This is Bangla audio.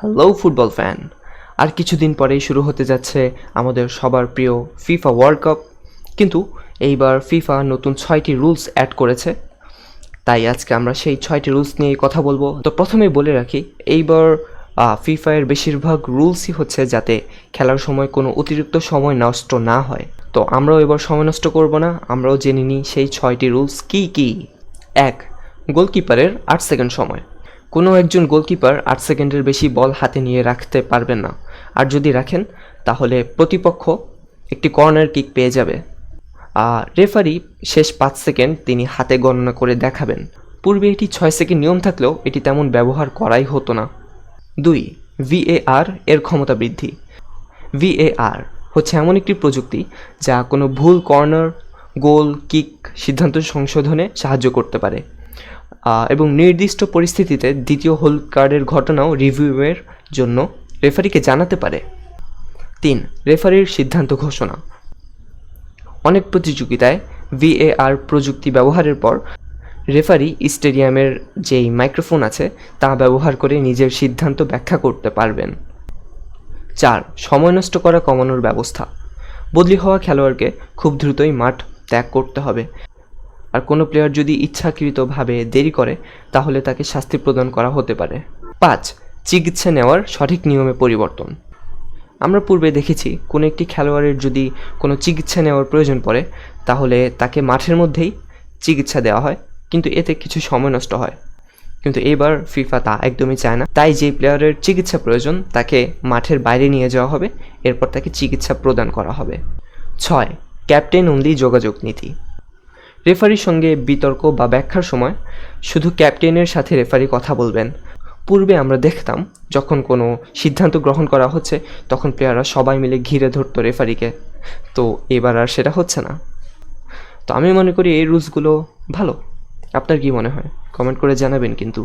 হ্যালো ফুটবল ফ্যান, আর কিছুদিন পরেই শুরু হতে যাচ্ছে আমাদের সবার প্রিয় ফিফা ওয়ার্ল্ড কাপ। কিন্তু এইবার ফিফা নতুন 6টি রুলস অ্যাড করেছে, তাই আজকে আমরা সেই 6টি রুলস নিয়ে কথা বলবো। তো প্রথমেই বলে রাখি, এইবার ফিফা এর বেশিরভাগ রুলসই হচ্ছে যাতে খেলার সময় কোনো অতিরিক্ত সময় নষ্ট না হয়। তো আমরাও এবার সময় নষ্ট করব না, আমরাও জেনে নিই সেই 6টি রুলস কী কী। 1. গোলকিপারের 8 সেকেন্ড সময়। কোনো একজন গোলকিপার 8 সেকেন্ডের বেশি বল হাতে নিয়ে রাখতে পারবেন না, আর যদি রাখেন তাহলে প্রতিপক্ষ একটি কর্নার কিক পেয়ে যাবে। রেফারি শেষ 5 সেকেন্ড তিনি হাতে গণনা করে দেখাবেন। পূর্বে এটি 6 সেকেন্ড নিয়ম থাকলেও এটি তেমন ব্যবহার করাই হতো না। 2. ভিএআর এর ক্ষমতা বৃদ্ধি। ভিএআর হচ্ছে এমন একটি প্রযুক্তি যা কোনো ভুল কর্নার, গোল, কিক সিদ্ধান্ত সংশোধনে সাহায্য করতে পারে এবং নির্দিষ্ট পরিস্থিতিতে দ্বিতীয় হলুদ কার্ডের ঘটনাও রিভিউয়ের জন্য রেফারিকে জানাতে পারে। 3. রেফারির সিদ্ধান্ত ঘোষণা। অনেক প্রতিযোগিতায় ভিএআর প্রযুক্তি ব্যবহারের পর রেফারি স্টেডিয়ামের যেই মাইক্রোফোন আছে তা ব্যবহার করে নিজের সিদ্ধান্ত ব্যাখ্যা করতে পারবেন। 4. সময় নষ্ট করা কমানোর ব্যবস্থা। বদলি হওয়া খেলোয়াড়কে খুব দ্রুতই মাঠ ত্যাগ করতে হবে, আর কোনো প্লেয়ার যদি ইচ্ছাকৃতভাবে দেরি করে তাহলে তাকে শাস্তি প্রদান করা হতে পারে। 5. চিকিৎসা নেওয়ার সঠিক নিয়মে পরিবর্তন। আমরা পূর্বে দেখেছি কোনো একটি খেলোয়াড়ের যদি কোনো চিকিৎসা নেওয়ার প্রয়োজন পড়ে তাহলে তাকে মাঠের মধ্যেই চিকিৎসা দেওয়া হয়, কিন্তু এতে কিছু সময় নষ্ট হয়। কিন্তু এবার ফিফা তা একদমই চায় না, তাই যে প্লেয়ারের চিকিৎসা প্রয়োজন তাকে মাঠের বাইরে নিয়ে যাওয়া হবে, এরপর তাকে চিকিৎসা প্রদান করা হবে। 6. ক্যাপ্টেন অনলি যোগাযোগ নীতি। রেফারির সঙ্গে বিতর্ক বা ব্যাখ্যার সময় শুধু ক্যাপ্টেনের সাথে রেফারি কথা বলবেন। পূর্বে আমরা দেখতাম যখন কোনো সিদ্ধান্ত গ্রহণ করা হচ্ছে তখন প্লেয়াররা সবাই মিলে ঘিরে ধরতো রেফারিকে, তো এবার আর সেটা হচ্ছে না। তো আমি মনে করি এই রুলসগুলো ভালো। আপনার কি মনে হয়? কমেন্ট করে জানাবেন কিন্তু।